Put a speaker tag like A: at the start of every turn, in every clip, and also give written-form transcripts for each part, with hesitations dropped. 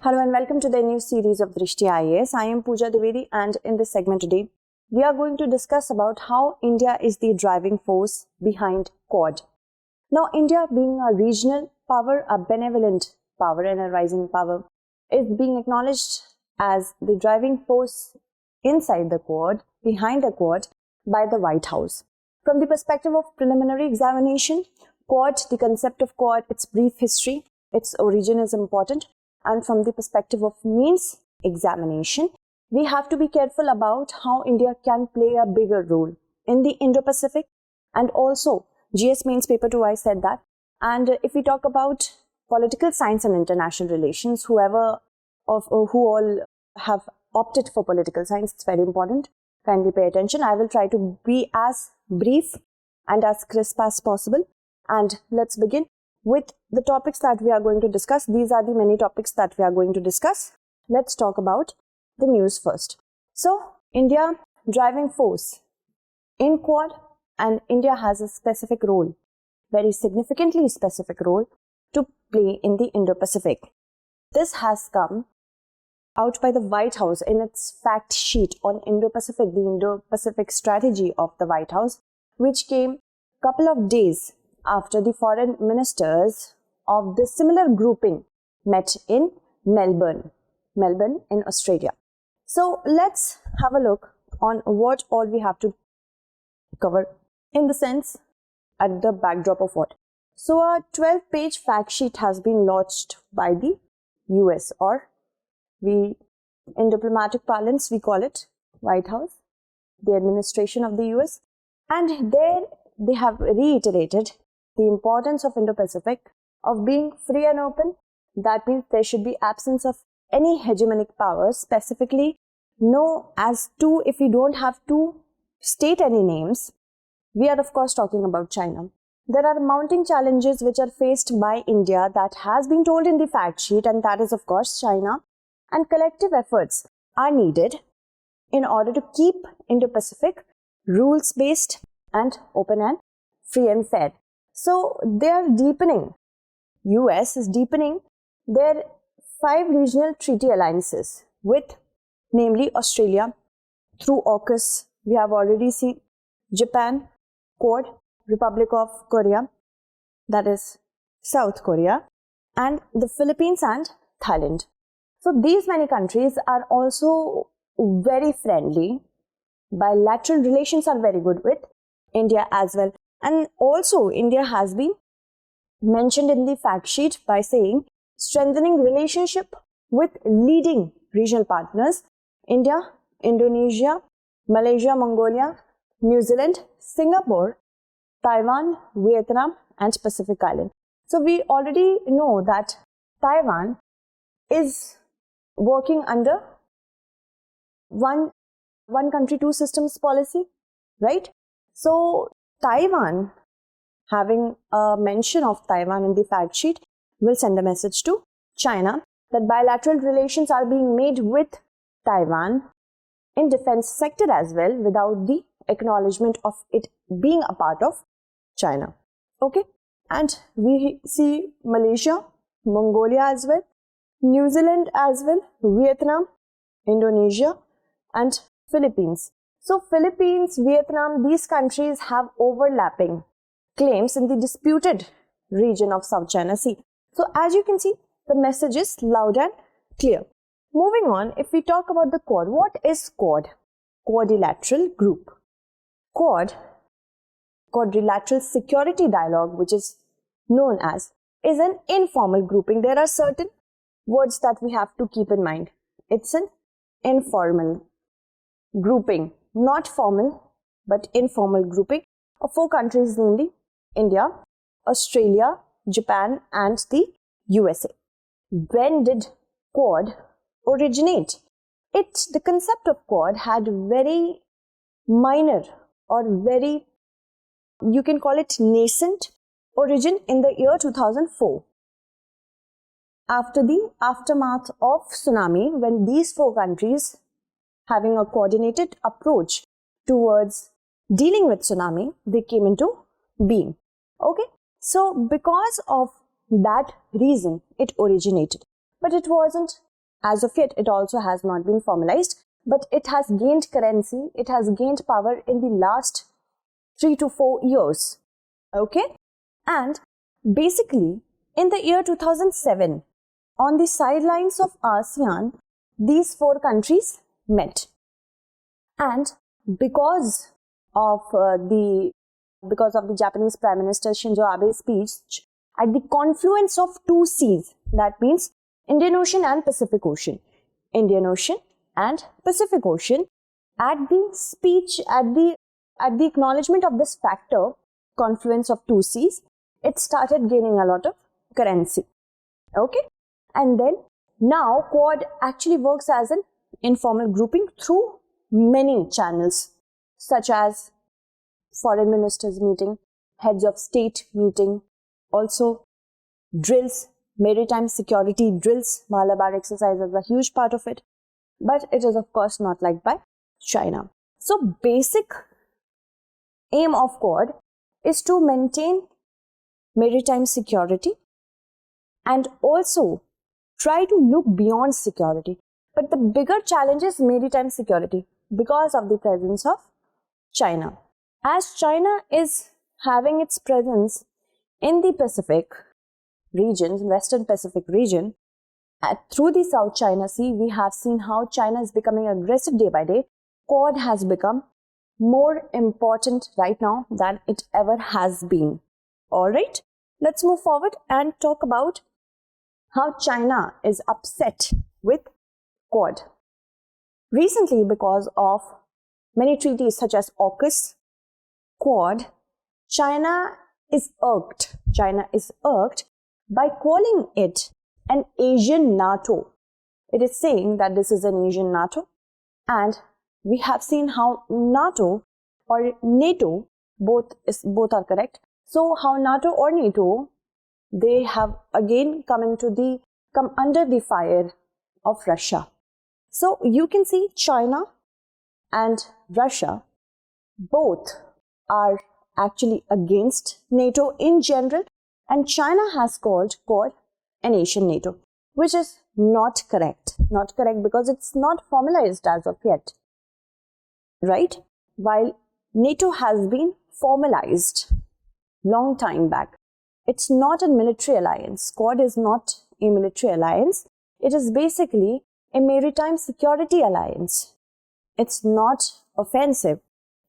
A: Hello and welcome to the new series of Drishti IAS. I am Pooja Dwivedi, and in this segment today, we are going to discuss about how India is the driving force behind Quad. Now, India being a regional power, a benevolent power and a rising power, is being acknowledged as the driving force inside the Quad, behind the Quad, by the White House. From the perspective of preliminary examination, Quad, the concept of Quad, its brief history, its origin is important. And from the perspective of means examination, we have to be careful about how India can play a bigger role in the Indo Pacific, and also GS Mains paper 2 I said that. And if we talk about political science and international relations, who all have opted for political science, it's very important. Kindly pay attention. I will try to be as brief and as crisp as possible. And let's begin with the topics that we are going to discuss. These are the many topics that we are going to discuss. Let's talk about the news first. So, India driving force in Quad, and India has a specific role, very significantly specific role to play in the Indo-Pacific. This has come out by the White House in its fact sheet on Indo-Pacific, the Indo-Pacific strategy of the White House, which came a couple of days after the foreign ministers of the similar grouping met in Melbourne in Australia. So let's have a look on what all we have to cover in the sense at the backdrop of what. So a 12-page fact sheet has been launched by the US, or in diplomatic parlance we call it White House, the administration of the US, and there they have reiterated the importance of Indo-Pacific, of being free and open. That means there should be absence of any hegemonic powers, specifically if we don't have to state any names, we are of course talking about China. There are mounting challenges which are faced by India that has been told in the fact sheet, and that is of course China, and collective efforts are needed in order to keep Indo-Pacific rules-based and open and free and fair. So they are deepening, US is deepening their 5 regional treaty alliances with namely Australia through AUKUS. We have already seen Japan, Quad, Republic of Korea, that is South Korea, and the Philippines and Thailand. So these many countries are also very friendly. Bilateral relations are very good with India as well. And also, India has been mentioned in the fact sheet by saying strengthening relationship with leading regional partners: India, Indonesia, Malaysia, Mongolia, New Zealand, Singapore, Taiwan, Vietnam, and Pacific Island. So we already know that Taiwan is working under one country, two systems policy, right? So Taiwan, having a mention of Taiwan in the fact sheet, will send a message to China that bilateral relations are being made with Taiwan in defense sector as well, without the acknowledgement of it being a part of China. Okay, and we see Malaysia, Mongolia as well, New Zealand as well, Vietnam, Indonesia, and Philippines. So Philippines, Vietnam, these countries have overlapping claims in the disputed region of South China Sea. So as you can see, the message is loud and clear. Moving on, if we talk about the Quad, what is Quad? Quadrilateral group. Quadrilateral security dialogue, which is known as, is an informal grouping. There are certain words that we have to keep in mind. It's an informal grouping, not formal but informal grouping of 4 countries, namely India, Australia, Japan, and the USA. When did Quad originate? The concept of Quad had very minor or very, you can call it nascent origin in the year 2004. After the aftermath of tsunami, when these 4 countries having a coordinated approach towards dealing with tsunami, they came into being. Okay, so because of that reason, it originated. But it wasn't As of yet, it also has not been formalized, but it has gained currency, it has gained power in the last 3 to 4 years. Okay? And basically, in the year 2007, on the sidelines of ASEAN, these 4 countries met. And because of the Japanese Prime Minister Shinzo Abe's speech at the confluence of 2 seas, that means Indian Ocean and Pacific Ocean. Indian Ocean and Pacific Ocean, at the speech, at the acknowledgement of this factor, confluence of 2 seas, it started gaining a lot of currency. Okay? And then now Quad actually works as an informal grouping through many channels, such as foreign ministers meeting, heads of state meeting, also drills, maritime security drills. Malabar exercise is a huge part of it, but it is of course not liked by China. So basic aim of Quad is to maintain maritime security and also try to look beyond security. But the bigger challenge is maritime security because of the presence of China. As China is having its presence in the Pacific region, Western Pacific region, through the South China Sea, we have seen how China is becoming aggressive day by day. Quad has become more important right now than it ever has been. Alright, let's move forward and talk about how China is upset with Quad. Recently, because of many treaties such as AUKUS, Quad, China is irked by calling it an Asian NATO. It is saying that this is an Asian NATO, and we have seen how NATO or NATO, both are correct. So how NATO or NATO, they have again come under the fire of Russia. So you can see China and Russia both are actually against NATO in general, and China has called Quad an Asian NATO, which is not correct. Not correct because it's not formalized as of yet, right? While NATO has been formalized long time back. It's not a military alliance. Quad is not a military alliance. It is basically a maritime security alliance. It's not offensive.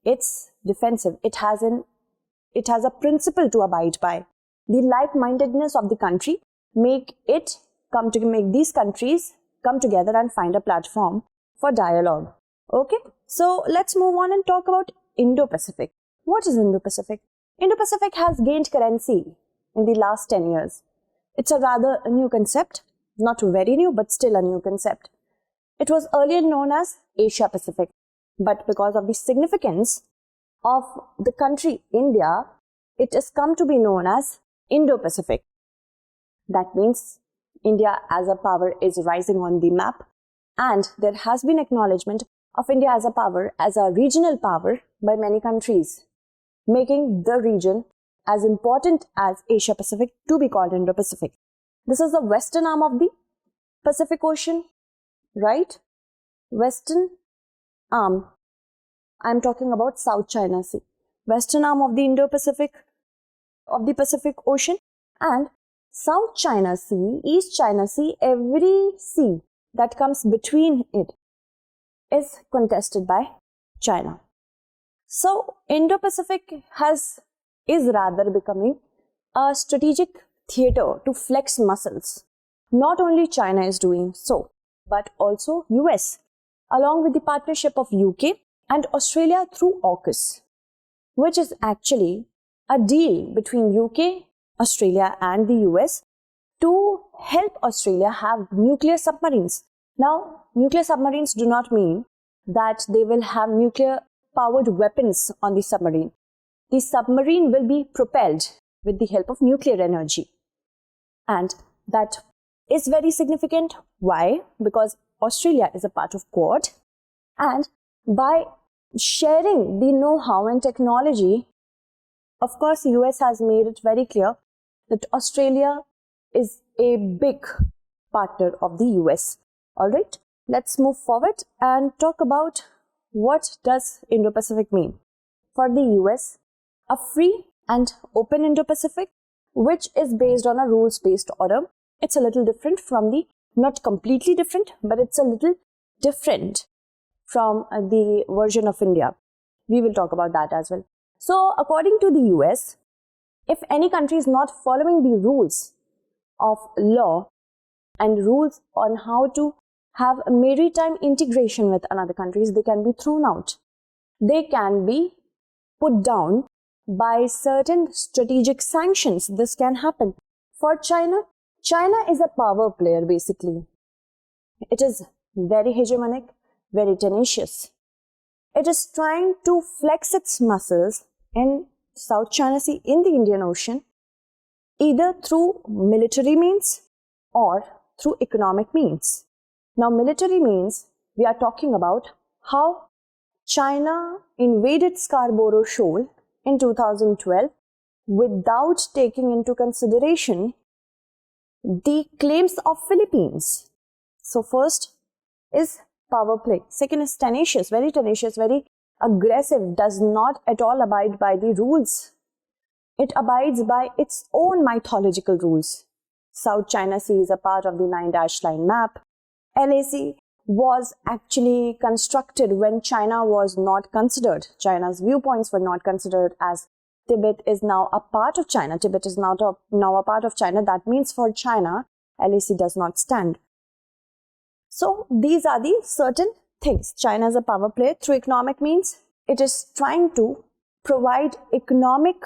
A: It's defensive. It has a principle to abide by. The like-mindedness of the country make these countries come together and find a platform for dialogue. Okay, so let's move on and talk about Indo Pacific. What is Indo Pacific? Indo Pacific has gained currency in the last 10 years. It's a rather new concept, not very new, but still a new concept. It was earlier known as Asia Pacific, but because of the significance of the country India, it has come to be known as Indo Pacific. That means India as a power is rising on the map, and there has been acknowledgement of India as a power, as a regional power by many countries, making the region as important as Asia Pacific to be called Indo Pacific. This is the western arm of the Pacific Ocean, right? Western arm. I'm talking about South China Sea. Western arm of the Indo Pacific, of the Pacific Ocean, and South China Sea, East China Sea, every sea that comes between it is contested by China. So Indo-Pacific is rather becoming a strategic theater to flex muscles. Not only China is doing so, but also US, along with the partnership of UK and Australia through AUKUS, which is actually a deal between UK, Australia and the US to help Australia have nuclear submarines. Now, nuclear submarines do not mean that they will have nuclear-powered weapons on the submarine. The submarine will be propelled with the help of nuclear energy. And that is very significant. Why? Because Australia is a part of Quad, and by sharing the know-how and technology, of course, US has made it very clear that Australia is a big partner of the US. Alright, let's move forward and talk about what does Indo-Pacific mean. For the US, a free and open Indo-Pacific, which is based on a rules-based order. It's a little different from the, not completely different, but it's a little different from the version of India. We will talk about that as well. So, according to the US, if any country is not following the rules of law and rules on how to have a maritime integration with another countries, they can be thrown out. They can be put down by certain strategic sanctions. This can happen. For China, China is a power player basically. It is very hegemonic, very tenacious. It is trying to flex its muscles in South China Sea, in the Indian Ocean, either through military means or through economic means. Now, military means, we are talking about how China invaded Scarborough Shoal in 2012 without taking into consideration the claims of Philippines. So, first is power play. Second is tenacious, very aggressive, does not at all abide by the rules. It abides by its own mythological rules. South China Sea is a part of the 9-line map. LAC was actually constructed when China was not considered. China's viewpoints were not considered, as Tibet is now a part of China. Tibet is now a part of China. That means for China, LAC does not stand. So these are the certain things. China is a power player through economic means. It is trying to provide economic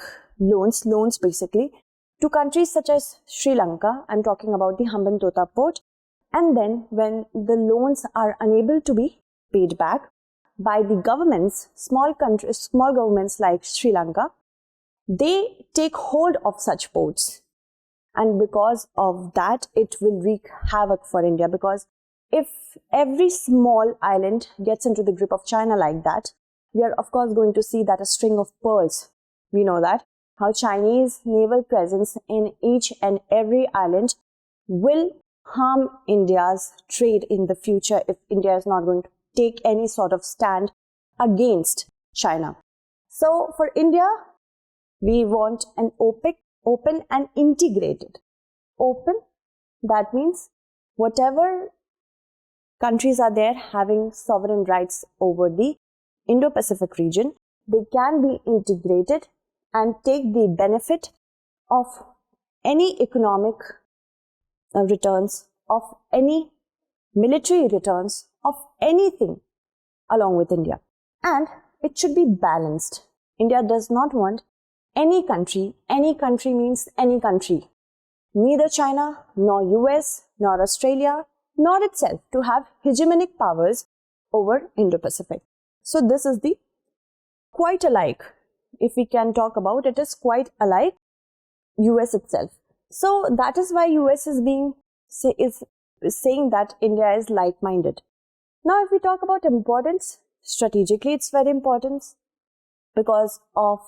A: loans basically, to countries such as Sri Lanka. I'm talking about the Hambantota port. And then when the loans are unable to be paid back by the governments, small governments like Sri Lanka, they take hold of such ports. And because of that, it will wreak havoc for India, because if every small island gets into the grip of China like that, we are of course going to see that a string of pearls. We know that how Chinese naval presence in each and every island will harm India's trade in the future if India is not going to take any sort of stand against China. So for India, we want an open and integrated. Open, that means whatever countries are there having sovereign rights over the Indo-Pacific region, they can be integrated and take the benefit of any economic returns, of any military returns, of anything along with India. And it should be balanced. India does not want any country means any country, neither China, nor US, nor Australia, nor itself to have hegemonic powers over Indo-Pacific. So this is the quite alike. If we can talk about it, is quite alike US itself. So that is why US is saying that India is like-minded. Now, if we talk about importance, strategically it's very important because of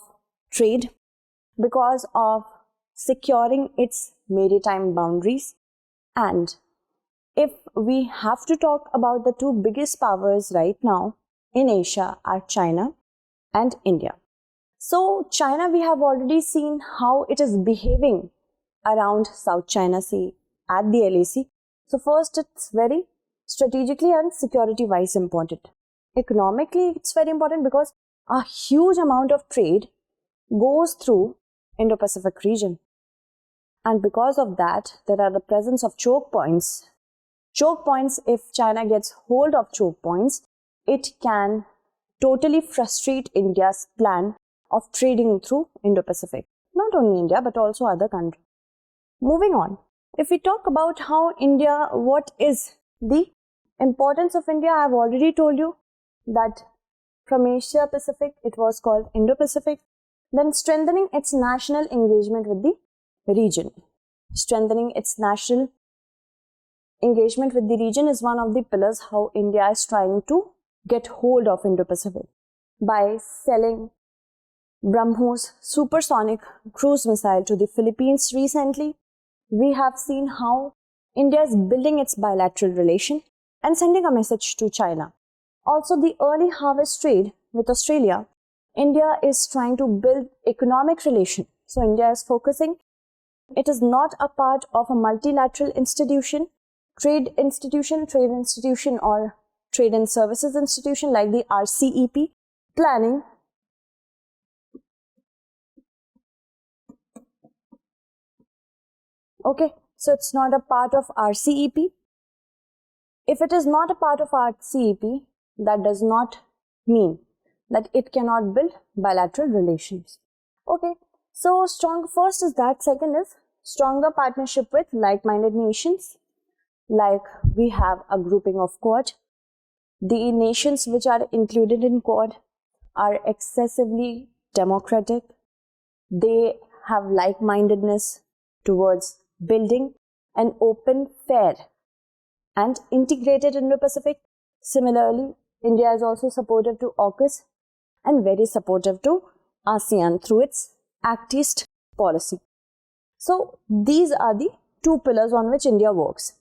A: trade, because of securing its maritime boundaries. And if we have to talk about the two biggest powers right now in Asia are China and India. So China, we have already seen how it is behaving around South China Sea at the LAC. So first, it's very strategically and security wise important. Economically, it's very important because a huge amount of trade goes through Indo-Pacific region. And because of that, there are the presence of choke points. Choke points, if China gets hold of choke points, it can totally frustrate India's plan of trading through Indo-Pacific. Not only India, but also other countries. Moving on, if we talk about how India, what is the importance of India, I have already told you that from Asia Pacific, it was called Indo-Pacific. Then strengthening its national engagement with the region. Strengthening its national engagement with the region is one of the pillars how India is trying to get hold of Indo-Pacific by selling BrahMos supersonic cruise missile to the Philippines recently. We have seen how India is building its bilateral relation and sending a message to China. Also, the early harvest trade with Australia, India is trying to build economic relation. So India is focusing. It is not a part of a multilateral institution, trade institution, or trade and services institution like the RCEP, planning okay, so it's not a part of RCEP. If it is not a part of RCEP, that does not mean that it cannot build bilateral relations. Okay, so strong first is that. Second is stronger partnership with like-minded nations. Like we have a grouping of Quad. The nations which are included in Quad are excessively democratic. They have like-mindedness towards building an open, fair and integrated Indo Pacific. Similarly, India is also supportive to AUKUS and very supportive to ASEAN through its Act East policy. So these are the two pillars on which India works.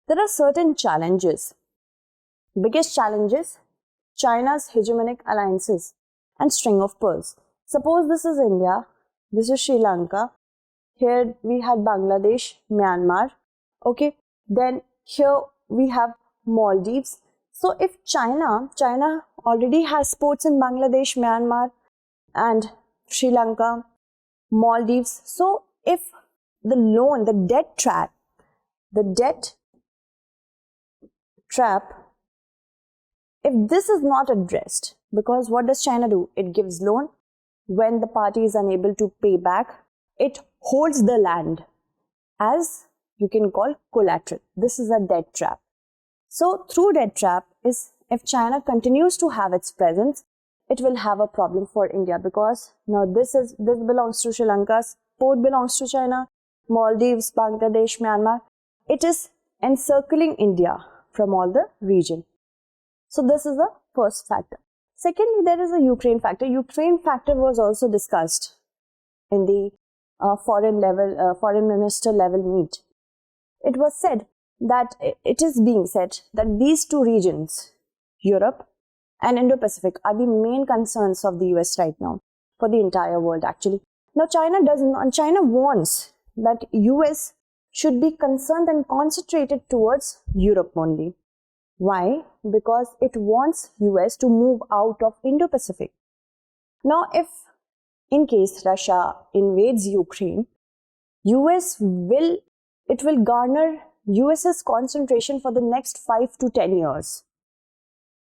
A: There are certain challenges. Biggest challenges, China's hegemonic alliances and string of pearls. Suppose this is India, this is Sri Lanka, here we had Bangladesh, Myanmar, okay, then here we have Maldives. So if China already has ports in Bangladesh, Myanmar and Sri Lanka, Maldives. So if the debt trap, if this is not addressed, because what does China do? It gives loan. When the party is unable to pay back, it holds the land as you can call collateral. This is a debt trap. So through debt trap is if China continues to have its presence, it will have a problem for India, because now this belongs to Sri Lanka's port belongs to China, Maldives, Bangladesh, Myanmar. It is encircling India from all the region. So this is the first factor. Secondly, there is a Ukraine factor. Ukraine factor was also discussed in the foreign minister level meet. It was said that it is being said that these two regions, Europe and Indo Pacific, are the main concerns of the US right now for the entire world actually. Now China wants that US should be concerned and concentrated towards Europe only. Why? Because it wants US to move out of Indo Pacific. Now if in case Russia invades Ukraine, it will garner US's concentration for the next 5 to 10 years.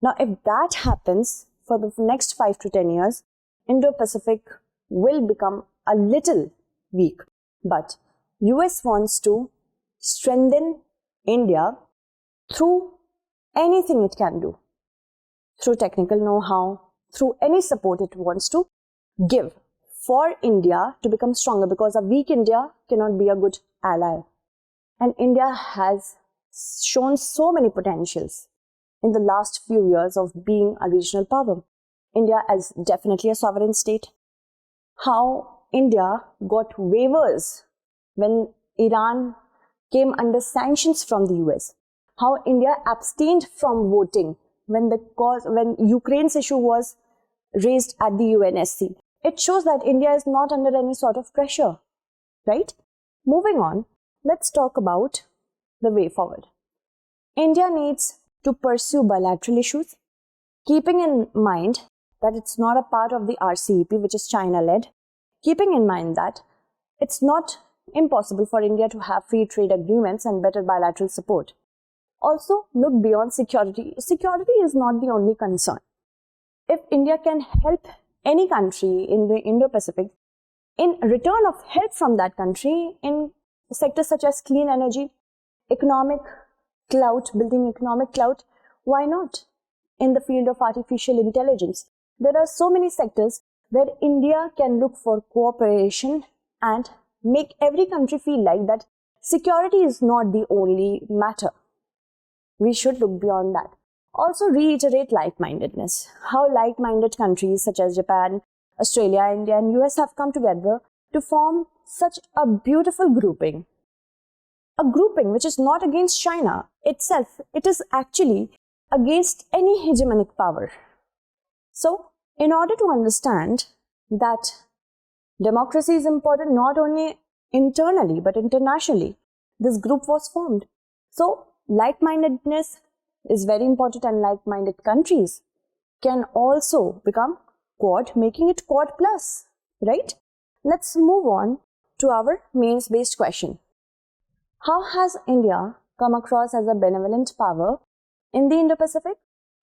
A: Now if that happens for the next 5 to 10 years, Indo Pacific will become a little weak. But US wants to strengthen India through anything it can do, through technical know-how, through any support it wants to give for India to become stronger, because a weak India cannot be a good ally. And India has shown so many potentials in the last few years of being a regional power. India is definitely a sovereign state. How India got waivers when Iran came under sanctions from the US. How India abstained from voting when Ukraine's issue was raised at the UNSC. It shows that India is not under any sort of pressure, right? Moving on, let's talk about the way forward. India needs to pursue bilateral issues, keeping in mind that it's not a part of the RCEP, which is China-led, keeping in mind that it's not impossible for India to have free trade agreements and better bilateral support. Also, look beyond security. Security is not the only concern. If India can help any country in the Indo-Pacific, in return of help from that country in sectors such as clean energy, economic clout, building economic clout, why not? In the field of artificial intelligence, there are so many sectors where India can look for cooperation and make every country feel like that security is not the only matter. We should look beyond that. Also reiterate like-mindedness. How like-minded countries such as Japan, Australia, India and US have come together to form such a beautiful grouping. a grouping which is not against China itself. It is actually against any hegemonic power. So, in order to understand that democracy is important not only internally but internationally, this group was formed. So, like-mindedness is very important, and like-minded countries can also become Quad, making it Quad plus, right? Let's move on to our mains-based question. How has India come across as a benevolent power in the Indo Pacific?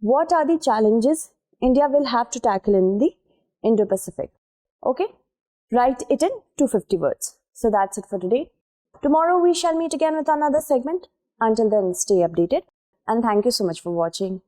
A: What are the challenges India will have to tackle in the Indo Pacific? Okay, write it in 250 words. So that's it for today. Tomorrow we shall meet again with another segment. Until then, stay updated, and thank you so much for watching.